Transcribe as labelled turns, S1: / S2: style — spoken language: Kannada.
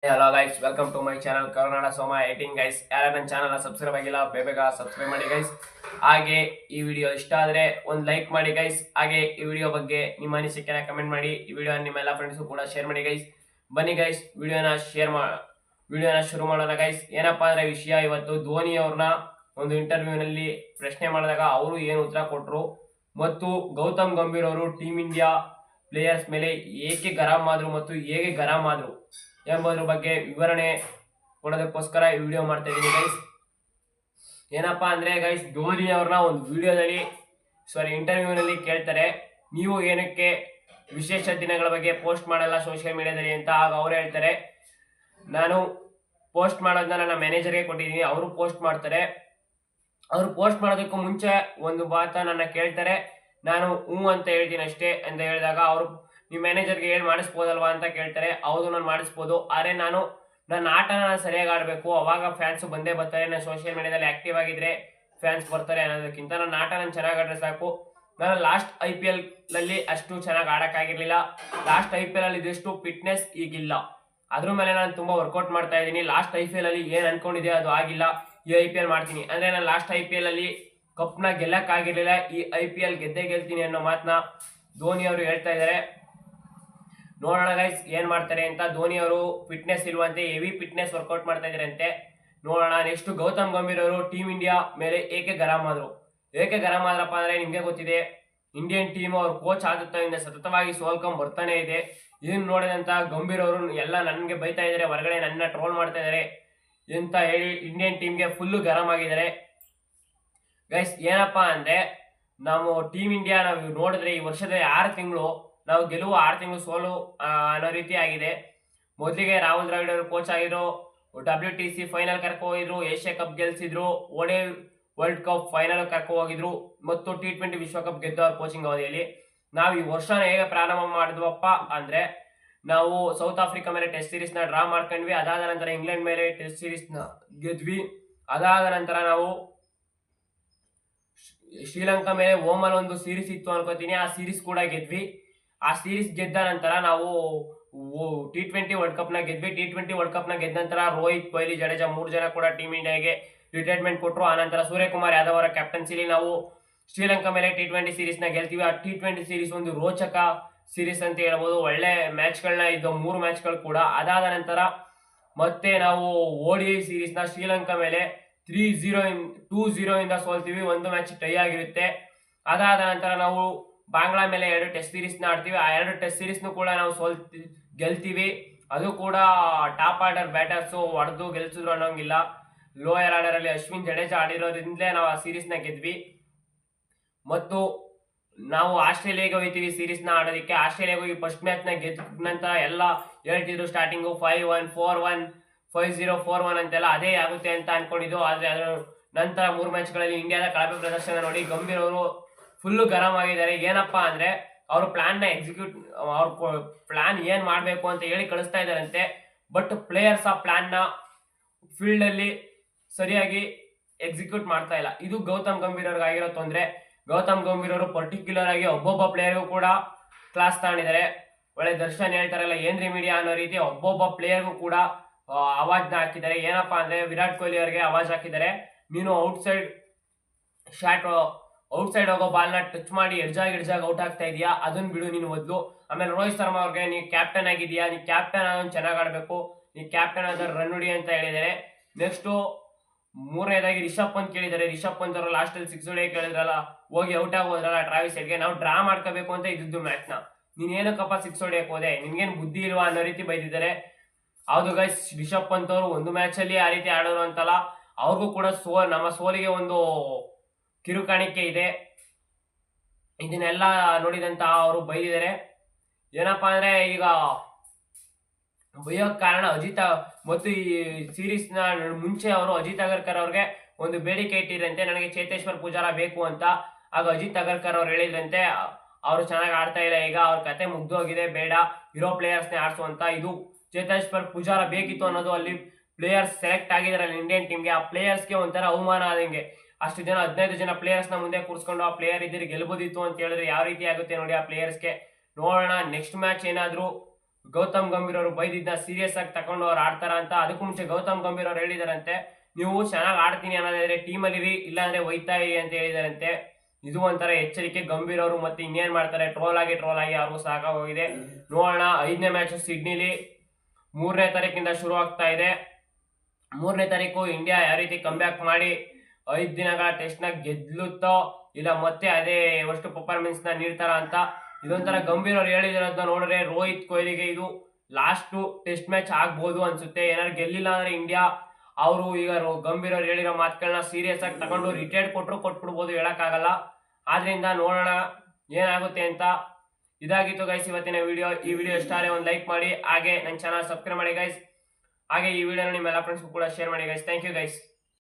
S1: Hello guys, welcome to my channel Karnataka ಸೋಮ 18 ಗೈಸ್. ಯಾರು ನನ್ನ ಚಾನಲ್ ಸಬ್ಸ್ಕ್ರೈಬ್ ಆಗಿಲ್ಲ ಬೇಗ ಸಬ್ಸ್ಕ್ರೈಬ್ ಮಾಡಿ ಗೈಸ್. ಹಾಗೆ ಈ ವಿಡಿಯೋ ಇಷ್ಟ ಆದರೆ ಒಂದು ಲೈಕ್ ಮಾಡಿ ಗೈಸ್. ಹಾಗೆ ಈ ವಿಡಿಯೋ ಬಗ್ಗೆ ನಿಮ್ಮ ಅನಿಸಿಕೆನ ಕಮೆಂಟ್ ಮಾಡಿ. ಈ ವಿಡಿಯೋ ನಿಮ್ಮ ಎಲ್ಲ ಫ್ರೆಂಡ್ಸ್ಗೂ ಕೂಡ ಶೇರ್ ಮಾಡಿ ಗೈಸ್. ಬನ್ನಿ ಗೈಸ್, ವಿಡಿಯೋನ ಶುರು ಮಾಡೋಣ ಗೈಸ್. ಏನಪ್ಪಾ ಅಂದ್ರೆ ವಿಷಯ, ಇವತ್ತು ಧೋನಿ ಅವ್ರನ್ನ ಒಂದು ಇಂಟರ್ವ್ಯೂನಲ್ಲಿ ಪ್ರಶ್ನೆ ಮಾಡಿದಾಗ ಅವರು ಏನು ಉತ್ತರ ಕೊಟ್ಟರು ಮತ್ತು ಗೌತಮ್ ಗಂಭೀರ್ ಅವರು ಟೀಮ್ ಇಂಡಿಯಾ ಪ್ಲೇಯರ್ಸ್ ಮೇಲೆ ಏಕೆ ಗರಂ ಆದ್ರು ಮತ್ತು ಹೇಗೆ ಗರಂ ಆದ್ರು ಎಂಬುದ್ರ ಬಗ್ಗೆ ವಿವರಣೆ ಕೊಡೋದಕ್ಕೋಸ್ಕರ ಈ ವಿಡಿಯೋ ಮಾಡ್ತಾ ಇದ್ದೀನಿ ಗೈಸ್. ಏನಪ್ಪಾ ಅಂದ್ರೆ ಗೈಸ್, ಧೋನಿ ಅವ್ರನ್ನ ಒಂದು ವಿಡಿಯೋದಲ್ಲಿ ಇಂಟರ್ವ್ಯೂನಲ್ಲಿ ಕೇಳ್ತಾರೆ, ನೀವು ಏನಕ್ಕೆ ವಿಶೇಷ ದಿನಗಳ ಬಗ್ಗೆ ಪೋಸ್ಟ್ ಮಾಡಲ್ಲ ಸೋಷಿಯಲ್ ಮೀಡಿಯಾದಲ್ಲಿ ಅಂತ. ಆಗ ಅವ್ರು ಹೇಳ್ತಾರೆ, ನಾನು ಪೋಸ್ಟ್ ಮಾಡೋದನ್ನ ನನ್ನ ಮ್ಯಾನೇಜರ್ಗೆ ಕೊಟ್ಟಿದ್ದೀನಿ, ಅವರು ಪೋಸ್ಟ್ ಮಾಡ್ತಾರೆ. ಅವರು ಪೋಸ್ಟ್ ಮಾಡೋದಕ್ಕೂ ಮುಂಚೆ ಒಂದು ಮಾತ ನನ್ನ ಕೇಳ್ತಾರೆ, ನಾನು ಅಂತ ಹೇಳ್ತೀನಿ ಅಷ್ಟೇ ಅಂತ ಹೇಳಿದಾಗ ಅವರು ನಿಮ್ಮ ಮ್ಯಾನೇಜರ್ಗೆ ಹೇಳಿ ಮಾಡಿಸ್ಬೋದಲ್ವಾ ಅಂತ ಕೇಳ್ತಾರೆ. ಹೌದು, ನಾನು ಮಾಡಿಸ್ಬೋದು, ಆದರೆ ನನ್ನ ಆಟನ ಸರಿಯಾಗಿ ಆಡಬೇಕು, ಅವಾಗ ಫ್ಯಾನ್ಸ್ ಬಂದೇ ಬರ್ತಾರೆ. ನಾನು ಸೋಷಿಯಲ್ ಮೀಡಿಯಾದಲ್ಲಿ ಆಕ್ಟಿವ್ ಆಗಿದ್ರೆ ಫ್ಯಾನ್ಸ್ ಬರ್ತಾರೆ ಅನ್ನೋದಕ್ಕಿಂತ ನನ್ನ ಆಟ ನಾನು ಚೆನ್ನಾಗಿ ಆಡ್ರೆ ಸಾಕು. ನಾನು ಲಾಸ್ಟ್ IPL ಅಲ್ಲಿ ಅಷ್ಟು ಚೆನ್ನಾಗಿ ಆಡೋಕ್ಕಾಗಿರ್ಲಿಲ್ಲ. ಲಾಸ್ಟ್ IPL ಅಲ್ಲಿ ಇದ್ದಷ್ಟು ಫಿಟ್ನೆಸ್ ಈಗಿಲ್ಲ. ಅದ್ರ ಮೇಲೆ ನಾನು ತುಂಬಾ ವರ್ಕೌಟ್ ಮಾಡ್ತಾ ಇದ್ದೀನಿ. ಲಾಸ್ಟ್ IPL ಅಲ್ಲಿ ಏನ್ ಅನ್ಕೊಂಡಿದ್ದೆ ಅದು ಆಗಿಲ್ಲ. ಈ IPL ಮಾಡ್ತೀನಿ ಅಂದ್ರೆ ನಾನು ಲಾಸ್ಟ್ IPL ಅಲ್ಲಿ ಕಪ್ನ ಗೆಲ್ಲಕ್ಕಾಗಿರ್ಲಿಲ್ಲ, ಈ IPL ಗೆದ್ದೇ ಗೆಲ್ತೀನಿ ಅನ್ನೋ ಮಾತನ್ನ ಧೋನಿ ಅವರು ಹೇಳ್ತಾ ಇದ್ದಾರೆ. ನೋಡೋಣ ಗೈಸ್ ಏನ್ ಮಾಡ್ತಾರೆ ಅಂತ. ಧೋನಿ ಅವರು ಫಿಟ್ನೆಸ್ ಇರುವಂತೆ ಹೆವಿ ಫಿಟ್ನೆಸ್ ವರ್ಕೌಟ್ ಮಾಡ್ತಾ ಇದಾರಂತೆ. ನೋಡೋಣ. ನೆಕ್ಸ್ಟ್, ಗೌತಮ್ ಗಂಭೀರ್ ಅವರು ಟೀಮ್ ಇಂಡಿಯಾ ಮೇಲೆ ಏಕೆ ಗರಂ ಆದ್ರಪ್ಪ ಅಂದ್ರೆ ನಿಮ್ಗೆ ಗೊತ್ತಿದೆ, ಇಂಡಿಯನ್ ಟೀಮ್ ಅವ್ರ ಕೋಚ್ ಆದತ್ತಿಂದ ಸತತವಾಗಿ ಸೋಲ್ಕೊಂಡ್ ಬರ್ತಾನೆ ಇದೆ. ಇದನ್ನ ನೋಡಿದಂತ ಗಂಭೀರ್ ಅವರು ಎಲ್ಲ ನನ್ಗೆ ಬೈತಾ ಇದಾರೆ, ಹೊರಗಡೆ ನನ್ನ ಟ್ರೋಲ್ ಮಾಡ್ತಾ ಇದಾರೆ ಅಂತ ಹೇಳಿ ಇಂಡಿಯನ್ ಟೀಮ್ಗೆ ಫುಲ್ ಗರಂ ಆಗಿದ್ದಾರೆ ಗೈಸ್. ಏನಪ್ಪಾ ಅಂದ್ರೆ, ನಾವು ಟೀಮ್ ಇಂಡಿಯಾ ನಾವು ನೋಡಿದ್ರೆ ಈ ವರ್ಷದ 6 ತಿಂಗಳು ನಾವು ಗೆಲುವು, 6 ತಿಂಗಳು ಸೋಲು ಅನ್ನೋ ರೀತಿ ಆಗಿದೆ. ಮೊದಲಿಗೆ ರಾಹುಲ್ ದ್ರಾವಿಡ್ ಅವರು ಕೋಚ್ ಆಗಿದ್ರು, WTC ಫೈನಲ್ ಕರ್ಕೊ ಹೋಗಿದ್ರು, ಏಷ್ಯಾ ಕಪ್ ಗೆಲ್ಸಿದ್ರು, ODI ವರ್ಲ್ಡ್ ಕಪ್ ಫೈನಲ್ ಕರ್ಕೊ ಹೋಗಿದ್ರು ಮತ್ತು T20 ವಿಶ್ವಕಪ್ ಗೆದ್ದವ್ರ ಕೋಚಿಂಗ್ ಅವಧಿಯಲ್ಲಿ. ನಾವು ಈ ವರ್ಷನ ಹೇಗೆ ಪ್ರಾರಂಭ ಮಾಡಿದ್ವಪ್ಪ ಅಂದ್ರೆ, ನಾವು ಸೌತ್ ಆಫ್ರಿಕಾ ಮೇಲೆ ಟೆಸ್ಟ್ ಸೀರೀಸ್ ನ ಡ್ರಾ ಮಾಡ್ಕೊಂಡ್ವಿ. ಅದಾದ ನಂತರ ಇಂಗ್ಲೆಂಡ್ ಮೇಲೆ ಟೆಸ್ಟ್ ಸೀರೀಸ್ ನ ಗೆದ್ವಿ. ಅದಾದ ನಂತರ ನಾವು ಶ್ರೀಲಂಕಾ ಮೇಲೆ ಓಮಲ್ ಒಂದು ಸೀರೀಸ್ ಇತ್ತು ಅನ್ಕೋತೀನಿ, ಆ ಸೀರೀಸ್ ಕೂಡ ಗೆದ್ವಿ. ಆ ಸೀರೀಸ್ ಗೆದ್ದ ನಂತರ ನಾವು T20 ವರ್ಲ್ಡ್ ಕಪ್ ನ ಗೆದ್ವಿ. T20 ವರ್ಲ್ಡ್ ಕಪ್ ನ ಗೆದ್ದ ನಂತರ ರೋಹಿತ್, ಕೊಹ್ಲಿ, ಜಡೇಜಾ 3 ಜನ ಕೂಡ ಟೀಮ್ ಇಂಡಿಯಾಗೆ ರಿಟೈರ್ಮೆಂಟ್ ಕೊಟ್ಟರು. ಆ ನಂತರ ಸೂರ್ಯಕುಮಾರ್ ಯಾದವ್ ಅವರ ಕ್ಯಾಪ್ಟನ್ಸಿಲಿ ನಾವು ಶ್ರೀಲಂಕಾ ಮೇಲೆ T20 ಸೀರೀಸ್ ನ ಗೆಲ್ತೀವಿ. ಆ T20 ಸೀರೀಸ್ ಒಂದು ರೋಚಕ ಸೀರೀಸ್ ಅಂತ ಹೇಳ್ಬೋದು. ಒಳ್ಳೆ ಮ್ಯಾಚ್ಗಳನ್ನ ಇದ್ದು 3 ಮ್ಯಾಚ್ಗಳು ಕೂಡ. ಅದಾದ ನಂತರ ಮತ್ತೆ ನಾವು ODI ಸೀರೀಸ್ ನ ಶ್ರೀಲಂಕಾ ಮೇಲೆ 2-0 ಇಂದ ಸೋಲ್ತೀವಿ. ಒಂದು ಮ್ಯಾಚ್ ಟೈ ಆಗಿರುತ್ತೆ. ಅದಾದ ನಂತರ ನಾವು ಬಾಂಗ್ಲಾ ಮೇಲೆ 2 ಟೆಸ್ಟ್ ಸೀರೀಸ್ ನ ಆಡ್ತೀವಿ. ಆ 2 ಟೆಸ್ಟ್ ಸೀರೀಸ್ ಕೂಡ ನಾವು ಗೆಲ್ತೀವಿ. ಅದು ಕೂಡ ಟಾಪ್ ಆರ್ಡರ್ ಬ್ಯಾಟರ್ಸ್ ಹೊಡೆದು ಗೆಲ್ಸಿದ್ರು ಅನ್ನೋಂಗಿಲ್ಲ. ಲೋಯರ್ ಆರ್ಡರ್ ಅಲ್ಲಿ ಅಶ್ವಿನ್, ಜಡೇಜಾ ಆಡಿರೋದ್ರಿಂದಲೇ ನಾವು ಆ ಸೀರೀಸ್ ನ ಗೆದ್ವಿ. ಮತ್ತು ನಾವು ಆಸ್ಟ್ರೇಲಿಯಾಗೆ ಹೋಗ್ತೀವಿ ಸೀರೀಸ್ ನ ಆಡೋದಕ್ಕೆ. ಆಸ್ಟ್ರೇಲಿಯಾಗೆ ಹೋಗಿ ಫಸ್ಟ್ ಮ್ಯಾಚ್ ನ ಗೆದ್ದ ನಂತರ ಎಲ್ಲ ಹೇಳ್ತಿದ್ರು ಸ್ಟಾರ್ಟಿಂಗು 5-1, 4-1, 5-0, 4-1 ಅಂತೆಲ್ಲ ಅದೇ ಆಗುತ್ತೆ ಅಂತ ಅನ್ಕೊಂಡಿದ್ದು. ಆದ್ರೆ ಅದರ ನಂತರ 3 ಮ್ಯಾಚ್ಗಳಲ್ಲಿ ಇಂಡಿಯಾದ ಕಳಪೆ ಪ್ರದರ್ಶನ ನೋಡಿ ಗಂಭೀರ್ ಅವರು ಫುಲ್ಲು ಗರಂ ಆಗಿದ್ದಾರೆ. ಏನಪ್ಪಾ ಅಂದ್ರೆ, ಅವ್ರ ಪ್ಲಾನ್ ನ ಎಕ್ಸಿಕ್ಯೂಟ್, ಅವ್ರ ಪ್ಲಾನ್ ಏನ್ ಮಾಡ್ಬೇಕು ಅಂತ ಹೇಳಿ ಕಳಿಸ್ತಾ ಇದಾರಂತೆ. ಬಟ್ ಪ್ಲೇಯರ್ಸ್ ಆ ಪ್ಲಾನ್ ನ ಫೀಲ್ಡ್ ಅಲ್ಲಿ ಸರಿಯಾಗಿ ಎಕ್ಸಿಕ್ಯೂಟ್ ಮಾಡ್ತಾ ಇಲ್ಲ. ಇದು ಗೌತಮ್ ಗಂಭೀರ್ ಅವ್ರಿಗೆ ಆಗಿರೋ ತೊಂದರೆ. ಗೌತಮ್ ಗಂಭೀರ್ ಅವರು ಪರ್ಟಿಕ್ಯುಲರ್ ಆಗಿ ಒಬ್ಬೊಬ್ಬ ಪ್ಲೇಯರ್ಗೂ ಕೂಡ ಕ್ಲಾಸ್ ತಗೊಂಡಿದ್ದಾರೆ. ಒಳ್ಳೆ ದರ್ಶನ್ ಹೇಳ್ತಾರಲ್ಲ ಏನ್ರಿ ಮೀಡಿಯಾ ಅನ್ನೋ ರೀತಿ ಒಬ್ಬೊಬ್ಬ ಪ್ಲೇಯರ್ಗೂ ಕೂಡ ಅವಾಜ್ನ ಹಾಕಿದ್ದಾರೆ. ಏನಪ್ಪಾ ಅಂದ್ರೆ, ವಿರಾಟ್ ಕೊಹ್ಲಿ ಅವರಿಗೆ ಅವಾಜ್ ಹಾಕಿದ್ದಾರೆ, ನೀನು ಔಟ್ಸೈಡ್ ಹೋಗೋ ಬಾಲ್ ನ ಟಚ್ ಮಾಡಿ ಎಡ್ಜಾಗಿ ಔಟ್ ಆಗ್ತಾ ಇದೀಯಾ, ಅದನ್ನ ಬಿಡು ನೀನು ಮೊದಲು. ಆಮೇಲೆ ರೋಹಿತ್ ಶರ್ಮಾ ಅವ್ರಿಗೆ, ನೀ ಕ್ಯಾಪ್ಟನ್ ಆಗಿದೀಯಾ, ನೀ ಕ್ಯಾಪ್ಟನ್ ಆಗೋನ್ ಚೆನ್ನಾಗ್ ಆಡ್ಬೇಕು, ನೀ ಕ್ಯಾಪ್ಟನ್ ಆದ್ರೆ ರನ್ ಹೊಡಿ ಅಂತ ಹೇಳಿದ್ದಾರೆ. ನೆಕ್ಸ್ಟ್ ಮೂರನೇದಾಗಿ ರಿಷಬ್ ಪಂತ್ ಕೇಳಿದ್ದಾರೆ. ರಿಷಬ್ ಪಂತ್ ಅವರು ಲಾಸ್ಟ್ ಅಲ್ಲಿ 6 ಹೊಡಿಯಕ್ಕೆ ಕೇಳಿದ್ರಲ್ಲ, ಹೋಗಿ ಔಟ್ ಆಗೋದ್ರಲ್ಲ ಟ್ರಾವಿಸ್ ಹೆಡ್ಗೆ. ನಾವು ಡ್ರಾ ಮಾಡ್ಕೋಬೇಕು ಅಂತ ಇದ್ದು ಮ್ಯಾಚ್ ನ, ನೀನ್ ಏನಕ್ಕಪ್ಪ 6 ಹೊಡಿಯಕ್ ಹೋದೆ, ನಿನ್ಗೇನ್ ಬುದ್ಧಿ ಇಲ್ವಾ ಅನ್ನೋ ರೀತಿ ಬೈದಿದ್ದಾರೆ. ಹೌದು ಗೈಸ್, ರಿಷಬ್ ಪಂತ್ ಅವರು ಒಂದು ಮ್ಯಾಚ್ ಅಲ್ಲಿ ಆ ರೀತಿ ಆಡೋರು ಅಂತಲ್ಲ, ಅವ್ರಿಗೂ ಕೂಡ ನಮ್ಮ ಸೋಲಿಗೆ ಒಂದು ಕಿರುಕಾಣಿಕೆ ಇದೆ. ಇದನ್ನೆಲ್ಲ ನೋಡಿದಂತ ಅವರು ಬೈದಿದ್ದಾರೆ. ಏನಪ್ಪಾ ಅಂದ್ರೆ, ಈಗ ಬೈಯೋಕ್ ಕಾರಣ ಅಜಿತ್ ಮತ್ತು ಈ ಸೀರೀಸ್ ನ ಮುಂಚೆ ಅವರು ಅಜಿತ್ ಅಗರ್ಕರ್ ಅವ್ರಿಗೆ ಒಂದು ಬೇಡಿಕೆ ಇಟ್ಟಿರಂತೆ, ನನಗೆ ಚೇತೇಶ್ವರ್ ಪೂಜಾರ ಬೇಕು ಅಂತ. ಆಗ ಅಜಿತ್ ಅಗರ್ಕರ್ ಅವ್ರು ಹೇಳಿದ್ರಂತೆ, ಅವರು ಚೆನ್ನಾಗಿ ಆಡ್ತಾ ಇಲ್ಲ, ಈಗ ಅವ್ರ ಕತೆ ಮುಗ್ದೋಗಿದೆ, ಬೇಡ, ಇರೋ ಪ್ಲೇಯರ್ಸ್ ನೇ ಆಡ್ಸು ಅಂತ. ಇದು ಚೇತೇಶ್ವರ್ ಪೂಜಾರ ಬೇಕಿತ್ತು ಅನ್ನೋದು ಅಲ್ಲಿ ಪ್ಲೇಯರ್ಸ್ ಸೆಲೆಕ್ಟ್ ಆಗಿದಾರಲ್ಲ ಇಂಡಿಯನ್ ಟೀಮ್ಗೆ, ಆ ಪ್ಲೇಯರ್ಸ್ಗೆ ಒಂಥರ ಅವಮಾನ ಆದಂಗೆ. ಅಷ್ಟು ಜನ 15 ಜನ ಪ್ಲೇಯರ್ಸ್ ನ ಮುಂದೆ ಕೂರಿಸ್ಕೊಂಡು ಆ ಪ್ಲೇಯರ್ ಇದ್ರೆ ಗೆಲ್ಬೋದಿತ್ತು ಅಂತ ಹೇಳಿದ್ರೆ ಯಾವ ರೀತಿ ಆಗುತ್ತೆ ನೋಡಿ ಆ ಪ್ಲೇಯರ್ಸ್ಗೆ. ನೋಡೋಣ ನೆಕ್ಸ್ಟ್ ಮ್ಯಾಚ್ ಏನಾದ್ರು ಗೌತಮ್ ಗಂಭೀರ್ ಅವರು ಬೈದಿದ್ದ ಸೀರಿಯಸ್ ಆಗಿ ತಗೊಂಡು ಅವ್ರು ಆಡ್ತಾರ ಅಂತ. ಅದಕ್ಕೂ ಮುಂಚೆ ಗೌತಮ್ ಗಂಭೀರ್ ಅವರು ಹೇಳಿದಾರಂತೆ, ನೀವು ಚೆನ್ನಾಗಿ ಆಡ್ತೀನಿ ಅನ್ನೋದಾದ್ರೆ ಟೀಮಲ್ಲಿ ಇರಿ, ಇಲ್ಲಾಂದ್ರೆ ಒಯ್ತಾ ಇರಿ ಅಂತ ಹೇಳಿದಾರಂತೆ. ಇದು ಒಂಥರ ಎಚ್ಚರಿಕೆ ಗಂಭೀರ್ ಅವರು. ಮತ್ತೆ ಇನ್ನೇನ್ ಮಾಡ್ತಾರೆ, ಟ್ರೋಲ್ ಆಗಿ ಅವ್ರಿಗೂ ಸಾಕಾಗೋಗಿದೆ. ನೋಡೋಣ. 5ನೇ ಮ್ಯಾಚ್ ಸಿಡ್ನಿಲಿ 3ನೇ ತಾರೀಕಿಂದ ಶುರು ಆಗ್ತಾ ಇದೆ. 3ನೇ ತಾರೀಕು ಇಂಡಿಯಾ ಯಾವ ರೀತಿ ಕಂಬ್ಯಾಕ್ ಮಾಡಿ 5 ದಿನಗಳ ಟೆಸ್ಟ್ ನ ಗೆದ್ಲುತ್ತೋ ಇಲ್ಲ ಮತ್ತೆ ಅದೇ ಅಷ್ಟು ಪರ್ಫಾರ್ಮೆನ್ಸ್ ನ ನೀಡ್ತಾರ ಅಂತ. ಇದೊಂಥರ ಗಂಭೀರ್ ಅವ್ರು ಹೇಳಿದಿರೋದನ್ನ ನೋಡಿದ್ರೆ ರೋಹಿತ್ ಕೊಹ್ಲಿಗೆ ಇದು ಲಾಸ್ಟ್ ಟೆಸ್ಟ್ ಮ್ಯಾಚ್ ಆಗ್ಬೋದು ಅನ್ಸುತ್ತೆ. ಏನಾದ್ರು ಗೆಲ್ಲಿಲ್ಲ ಅಂದ್ರೆ ಇಂಡಿಯಾ, ಅವರು ಈಗ ಗಂಭೀರ್ ಅವ್ರು ಹೇಳಿರೋ ಮಾತುಗಳನ್ನ ಸೀರಿಯಸ್ ಆಗಿ ತಗೊಂಡು ರಿಟೈರ್ಡ್ ಕೊಟ್ಬಿಡ್ಬೋದು, ಹೇಳಕ್ಕಾಗಲ್ಲ. ಆದ್ರಿಂದ ನೋಡೋಣ ಏನಾಗುತ್ತೆ ಅಂತ. ಇದಾಗಿತ್ತು ಗೈಸ್ ಇವತ್ತಿನ ವಿಡಿಯೋ. ಈ ವಿಡಿಯೋ ಇಷ್ಟ ಆದರೆ ಒಂದು ಲೈಕ್ ಮಾಡಿ, ಹಾಗೆ ನನ್ನ ಚಾನಲ್ ಸಬ್ಸ್ಕ್ರೈಬ್ ಮಾಡಿ ಗೈಸ್. ಹಾಗೆ ಈ ವಿಡಿಯೋನ ನಿಮ್ಮ ಎಲ್ಲ ಫ್ರೆಂಡ್ಸ್ಗೂ ಕೂಡ ಶೇರ್ ಮಾಡಿ ಗೈಸ್. Thank you guys.